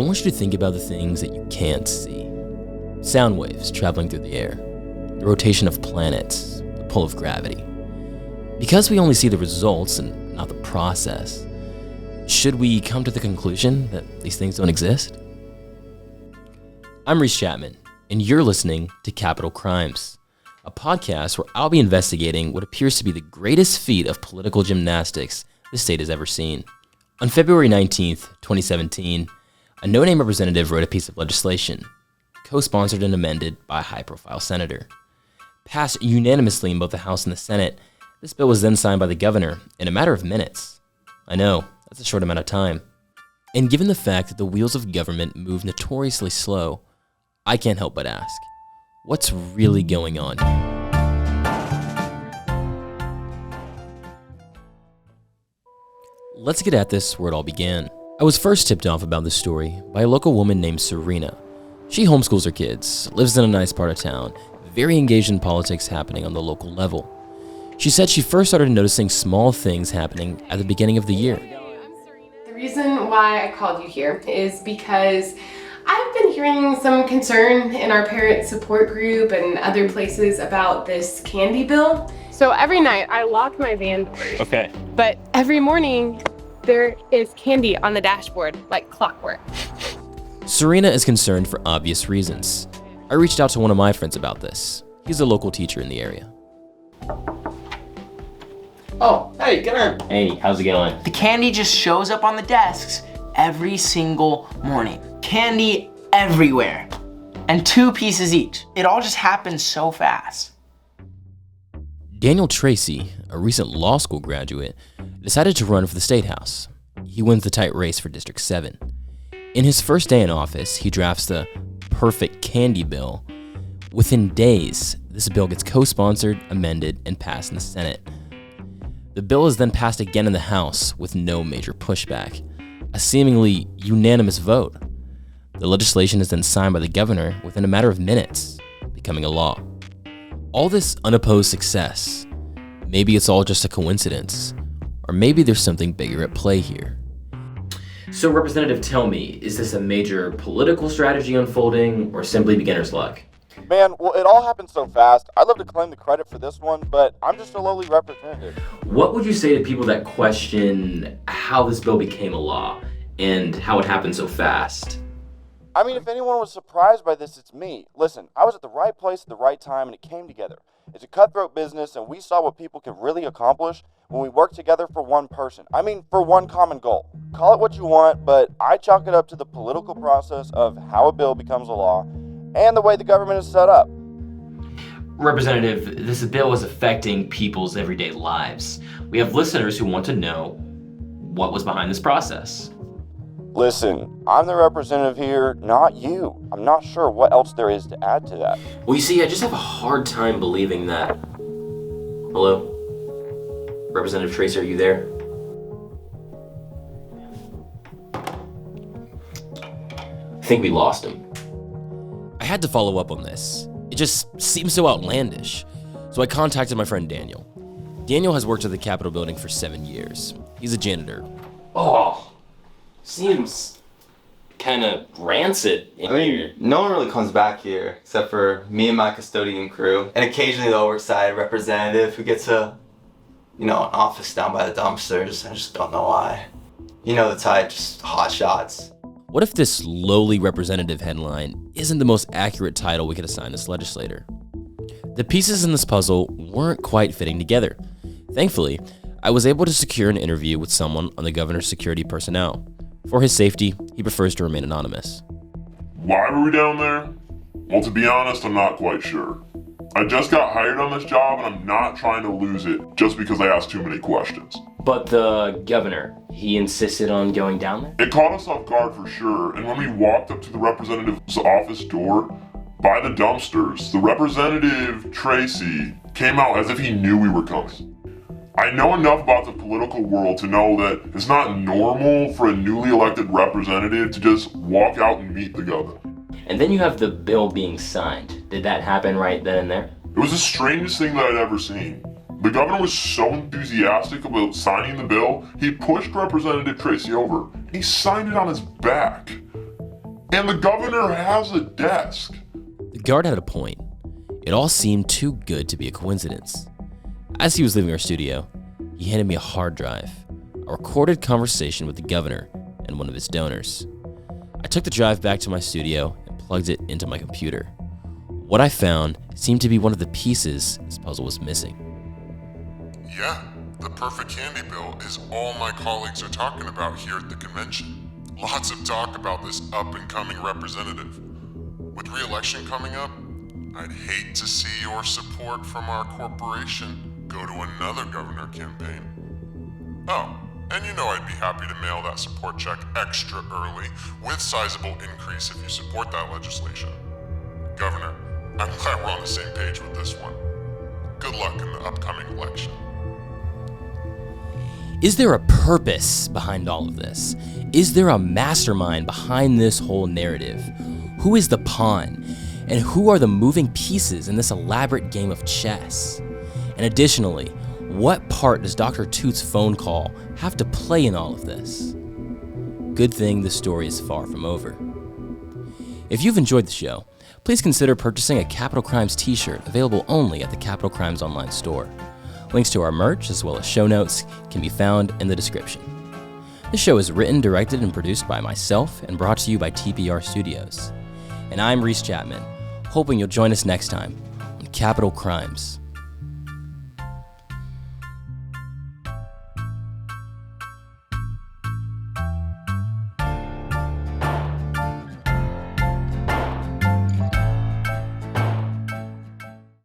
want you to think about the things that you can't see. Sound waves traveling through the air, the rotation of planets, the pull of gravity. Because we only see the results and not the process, should we come to the conclusion that these things don't exist? I'm Reese Chatman, and you're listening to Capital Crimes, a podcast where I'll be investigating what appears to be the greatest feat of political gymnastics the state has ever seen. On February 19th, 2017, a no-name representative wrote a piece of legislation, co-sponsored and amended by a high-profile senator. Passed unanimously in both the House and the Senate, this bill was then signed by the governor in a matter of minutes. I know, that's a short amount of time. And given the fact that the wheels of government move notoriously slow, I can't help but ask, what's really going on here? Let's get at this where it all began. I was first tipped off about this story by a local woman named Serena. She homeschools her kids, lives in a nice part of town, very engaged in politics happening on the local level. She said she first started noticing small things happening at the beginning of the year. The reason why I called you here is because I've been hearing some concern in our parent support group and other places about this candy bill. So every night I lock my van doors. Okay. But every morning there is candy on the dashboard like clockwork. Serena is concerned for obvious reasons. I reached out to one of my friends about this. He's a local teacher in the area. Oh, hey, get in. Hey, how's it going? The candy just shows up on the desks every single morning. Candy everywhere. And 2 pieces each. It all just happens so fast. Daniel Tracy, a recent law school graduate, decided to run for the State House. He wins the tight race for District 7. In his first day in office, he drafts the perfect candy bill. Within days, this bill gets co-sponsored, amended, and passed in the Senate. The bill is then passed again in the House with no major pushback, a seemingly unanimous vote. The legislation is then signed by the governor within a matter of minutes, becoming a law. All this unopposed success, maybe it's all just a coincidence, or maybe there's something bigger at play here. So Representative, tell me, is this a major political strategy unfolding or simply beginner's luck? Man, well, it all happened so fast. I'd love to claim the credit for this one, but I'm just a lowly representative. What would you say to people that question how this bill became a law and how it happened so fast? I mean, if anyone was surprised by this, it's me. Listen, I was at the right place at the right time, and it came together. It's a cutthroat business, and we saw what people can really accomplish when we work together for one person. I mean, for one common goal. Call it what you want, but I chalk it up to the political process of how a bill becomes a law and the way the government is set up. Representative, this bill is affecting people's everyday lives. We have listeners who want to know what was behind this process. Listen, I'm the representative here, not you. I'm not sure what else there is to add to that. Well, you see, I just have a hard time believing that. Hello? Representative Tracy, are you there? I think we lost him. I had to follow up on this. It just seems so outlandish. So I contacted my friend Daniel. Daniel has worked at the Capitol building for 7 years. He's a janitor. Oh, seems kind of rancid in here. No one really comes back here except for me and my custodian crew. And occasionally the oversight representative who gets an office down by the dumpsters. I just don't know why. You know the type, just hot shots. What if this lowly representative headline isn't the most accurate title we could assign this legislator? The pieces in this puzzle weren't quite fitting together. Thankfully, I was able to secure an interview with someone on the governor's security personnel. For his safety, he prefers to remain anonymous. Why were we down there? Well, to be honest, I'm not quite sure. I just got hired on this job and I'm not trying to lose it just because I asked too many questions. But the governor, he insisted on going down there? It caught us off guard for sure, and when we walked up to the representative's office door, by the dumpsters, the representative, Tracy, came out as if he knew we were coming. I know enough about the political world to know that it's not normal for a newly elected representative to just walk out and meet the governor. And then you have the bill being signed. Did that happen right then and there? It was the strangest thing that I'd ever seen. The governor was so enthusiastic about signing the bill, he pushed Representative Tracy over. He signed it on his back. And the governor has a desk. The guard had a point. It all seemed too good to be a coincidence. As he was leaving our studio, he handed me a hard drive, a recorded conversation with the governor and one of his donors. I took the drive back to my studio and plugged it into my computer. What I found seemed to be one of the pieces this puzzle was missing. Yeah, the perfect candy bill is all my colleagues are talking about here at the convention. Lots of talk about this up-and-coming representative. With re-election coming up, I'd hate to see your support from our corporation go to another governor campaign. Oh, and you know I'd be happy to mail that support check extra early with sizable increase if you support that legislation. Governor, I'm glad we're on the same page with this one. Good luck in the upcoming election. Is there a purpose behind all of this? Is there a mastermind behind this whole narrative? Who is the pawn? And who are the moving pieces in this elaborate game of chess? And additionally, what part does Dr. Toot's phone call have to play in all of this? Good thing the story is far from over. If you've enjoyed the show, please consider purchasing a Capital Crimes t-shirt available only at the Capital Crimes online store. Links to our merch, as well as show notes, can be found in the description. This show is written, directed, and produced by myself and brought to you by TPR Studios. And I'm Reese Chatman, hoping you'll join us next time on Capital Crimes.